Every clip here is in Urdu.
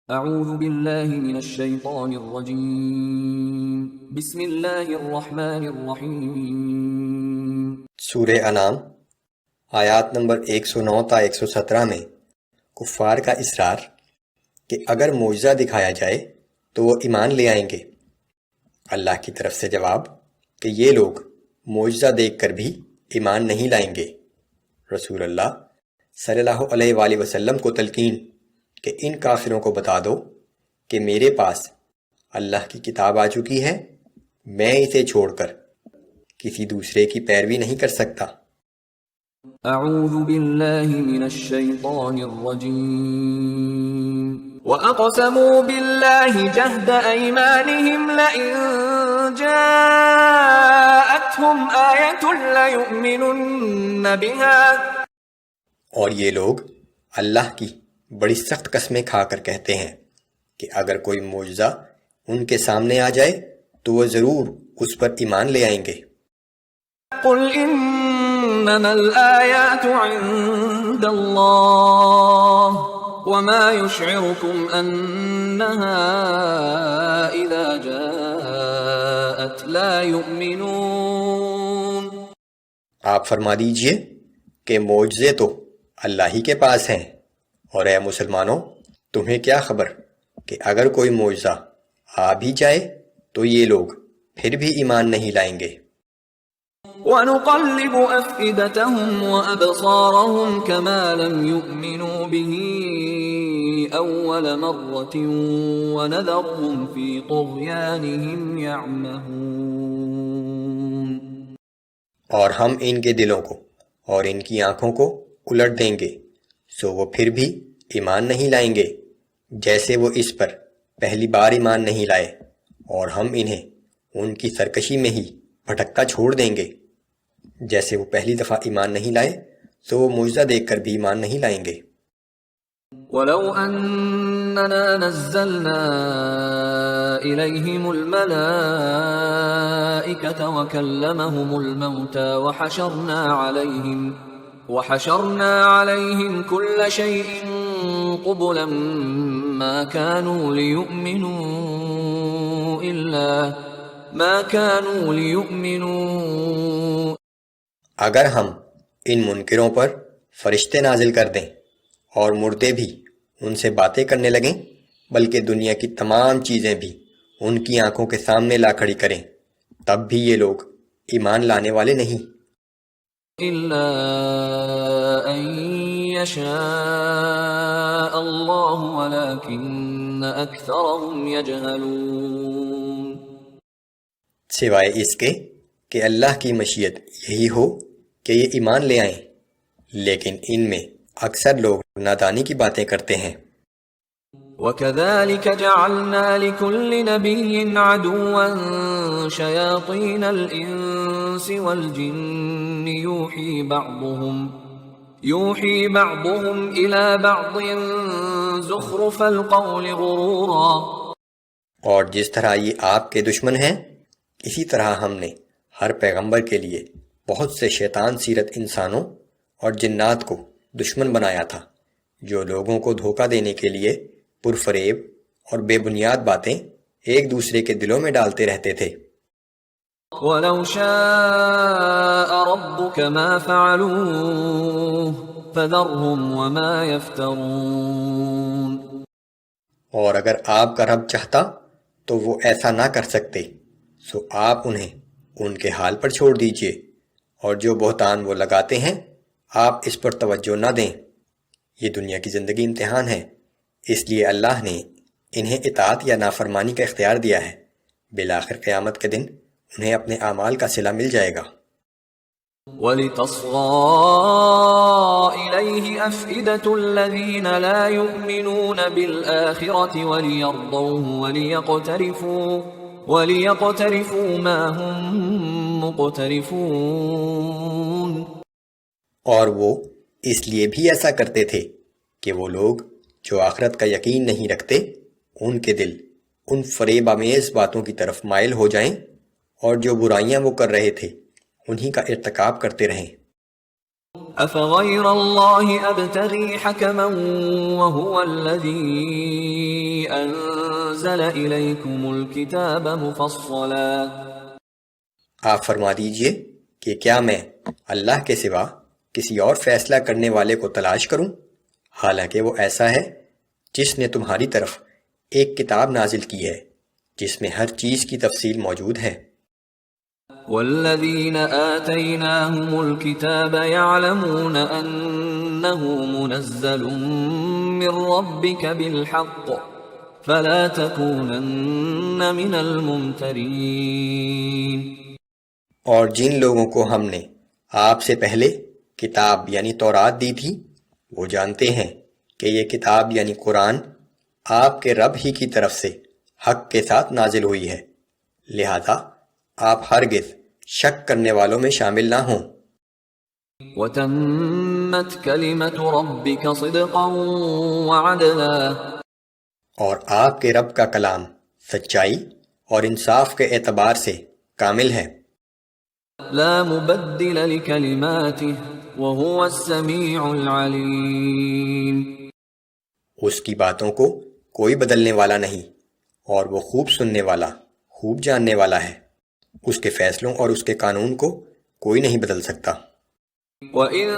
اعوذ باللہ من الشیطان الرجیم بسم اللہ الرحمن الرحیم۔ سورہ انعام آیات نمبر 109 تا 117 میں کفار کا اصرار کہ اگر معجزہ دکھایا جائے تو وہ ایمان لے آئیں گے۔ اللہ کی طرف سے جواب کہ یہ لوگ معجزہ دیکھ کر بھی ایمان نہیں لائیں گے۔ رسول اللہ صلی اللہ علیہ وآلہ وسلم کو تلقین کہ ان کافروں کو بتا دو کہ میرے پاس اللہ کی کتاب آ چکی ہے، میں اسے چھوڑ کر کسی دوسرے کی پیروی نہیں کر سکتا۔ اعوذ باللہ من الشیطان الرجیم۔ وَأَقْسَمُوا بِاللَّهِ جَهْدَ أَيْمَانِهِمْ لَئِن جَاءَتْهُمْ آيَةٌ لَيُؤْمِنُنَّ بِهَا۔ اور یہ لوگ اللہ کی بڑی سخت قسمیں کھا کر کہتے ہیں کہ اگر کوئی معجزہ ان کے سامنے آ جائے تو وہ ضرور اس پر ایمان لے آئیں گے۔ قل انما الآیات عند اللہ وما يشعركم انها اذا جاءت لا يؤمنون۔ آپ فرما دیجئے کہ معجزے تو اللہ ہی کے پاس ہیں، اور اے مسلمانوں تمہیں کیا خبر کہ اگر کوئی معجزہ آ بھی جائے تو یہ لوگ پھر بھی ایمان نہیں لائیں گے۔ وَنُقَلِّبُ أَفْئِدَتَهُمْ وَأَبْصَارَهُمْ كَمَا لَمْ يُؤْمِنُوا بِهِ أَوَّلَ مَرَّةٍ وَنَذَرُهُمْ فِي طُغْيَانِهِمْ يَعْمَهُونَ۔ اور ہم ان کے دلوں کو اور ان کی آنکھوں کو الٹ دیں گے، سو وہ پھر بھی ایمان نہیں لائیں گے جیسے وہ اس پر پہلی بار ایمان نہیں لائے، اور ہم انہیں ان کی سرکشی میں ہی بھٹکتا چھوڑ دیں گے۔ جیسے وہ پہلی دفعہ ایمان نہیں لائے تو وہ معجزہ دیکھ کر بھی ایمان نہیں لائیں گے۔ وَلَوْ أَنَّنَا نَزَّلْنَا إِلَيْهِمُ الْمَلَائِكَةَ وَكَلَّمَهُمُ الْمَوْتَى وَحَشَرْنَا عَلَيْهِمْ كُلَّ شَيْءٍ قُبُلًا مَا كَانُوا لِيُؤْمِنُوا۔ اگر ہم ان منکروں پر فرشتے نازل کر دیں اور مردے بھی ان سے باتیں کرنے لگیں، بلکہ دنیا کی تمام چیزیں بھی ان کی آنکھوں کے سامنے لا کھڑی کریں، تب بھی یہ لوگ ایمان لانے والے نہیں۔ إِلَّا أَن يَشَاءَ اللَّهُ وَلَكِنَّ أَكْثَرَهُمْ يَجْهَلُونَ۔ سوائے اس کے کہ اللہ کی مشیت یہی ہو کہ یہ ایمان لے آئیں، لیکن ان میں اکثر لوگ نادانی کی باتیں کرتے ہیں۔ وَكَذَلِكَ جَعَلْنَا لِكُلِّ نَبِيٍّ عَدُوًّا شَيَاطِينَ الْإِنسِ وَالْجِنِّ يُوحِي بَعْضُهُمْ إِلَى بَعْضٍ زُخْرُفَ الْقَوْلِ غُرُورًا۔ اور جس طرح یہ آپ کے دشمن ہیں، اسی طرح ہم نے ہر پیغمبر کے لیے بہت سے شیطان سیرت انسانوں اور جنات کو دشمن بنایا تھا، جو لوگوں کو دھوکہ دینے کے لیے پرفریب اور بے بنیاد باتیں ایک دوسرے کے دلوں میں ڈالتے رہتے تھے۔ وَلَوْ شَاءَ رَبُّكَ مَا فَعَلُوهُ فَذَرْهُمْ وَمَا يَفْتَرُونَ۔ اور اگر آپ کا رب چاہتا تو وہ ایسا نہ کر سکتے، سو آپ انہیں ان کے حال پر چھوڑ دیجئے، اور جو بہتان وہ لگاتے ہیں آپ اس پر توجہ نہ دیں۔ یہ دنیا کی زندگی امتحان ہے، اس لیے اللہ نے انہیں اطاعت یا نافرمانی کا اختیار دیا ہے، بالآخر قیامت کے دن انہیں اپنے اعمال کا صلہ مل جائے گا۔ وَلِتَصْغَىٰ إِلَيْهِ أَفْئِدَةُ الَّذِينَ لَا يُؤْمِنُونَ بِالْآخِرَةِ وَلِيَرْضَوْهُ وَلِيَقْتَرِفُوا مَا هُمْ مُقْتَرِفُونَ۔ اور وہ اس لیے بھی ایسا کرتے تھے کہ وہ لوگ جو آخرت کا یقین نہیں رکھتے، ان کے دل ان فریب آمیز باتوں کی طرف مائل ہو جائیں، اور جو برائیاں وہ کر رہے تھے انہی کا ارتکاب کرتے رہیں۔ أفغير الله أبتغي حكما وهو الذي أنزل إليكم الكتاب مفصلا آپ فرما دیجئے کہ کیا میں اللہ کے سوا کسی اور فیصلہ کرنے والے کو تلاش کروں، حالانکہ وہ ایسا ہے جس نے تمہاری طرف ایک کتاب نازل کی ہے جس میں ہر چیز کی تفصیل موجود ہے۔ والذين آتيناهم الكتاب يعلمون أنه منزل من ربك بالحق فلا تكونن من الممترين۔ اور جن لوگوں کو ہم نے آپ سے پہلے کتاب یعنی تورات دی تھی وہ جانتے ہیں کہ یہ کتاب یعنی قرآن آپ کے رب ہی کی طرف سے حق کے ساتھ نازل ہوئی ہے، لہذا آپ ہرگز شک کرنے والوں میں شامل نہ ہوں۔ وَتَمَّتْ كَلِمَةُ رَبِّكَ صِدْقًا وَعَدْلًا، اور آپ کے رب کا کلام سچائی اور انصاف کے اعتبار سے کامل ہے۔ لا مبدل لكلماته وهو السميع العليم۔ اس کی باتوں کو کوئی بدلنے والا نہیں اور وہ خوب سننے والا، خوب جاننے والا ہے۔ اس کے فیصلوں اور اس کے قانون کو کوئی نہیں بدل سکتا۔ وَإِن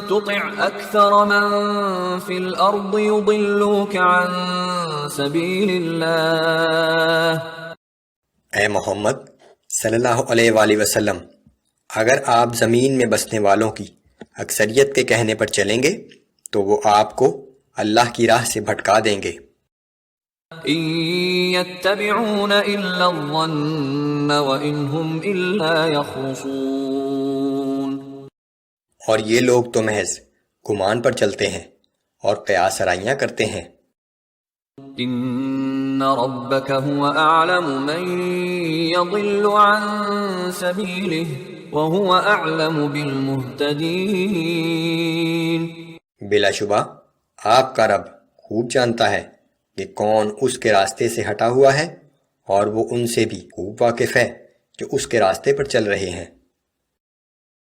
تُطِعْ أَكْثَرَ مَن فِي الْأَرْضِ يُضِلُّوكَ عَن سَبِيلِ اللَّهِ، اے محمد صلی اللہ علیہ وآلہ وسلم، اگر آپ زمین میں بسنے والوں کی اکثریت کے کہنے پر چلیں گے تو وہ آپ کو اللہ کی راہ سے بھٹکا دیں گے۔ إِن يَتَّبِعُونَ إِلَّا الظَّنَّ وَإِنْ هُمْ إِلَّا يَخْرُصُونَ، اور یہ لوگ تو محض گمان پر چلتے ہیں اور قیاس آرائیاں کرتے ہیں۔ إِنَّ رَبَّكَ هُوَ أَعْلَمُ مَن يَضِلُّ عَن سَبِيلِهِ وَهُوَ أَعْلَمُ بِالْمُهْتَدِينَ۔ بلا شبہ آپ کا رب خوب جانتا ہے کہ کون اس کے راستے سے ہٹا ہوا ہے، اور وہ ان سے بھی خوب واقف ہے جو اس کے راستے پر چل رہے ہیں۔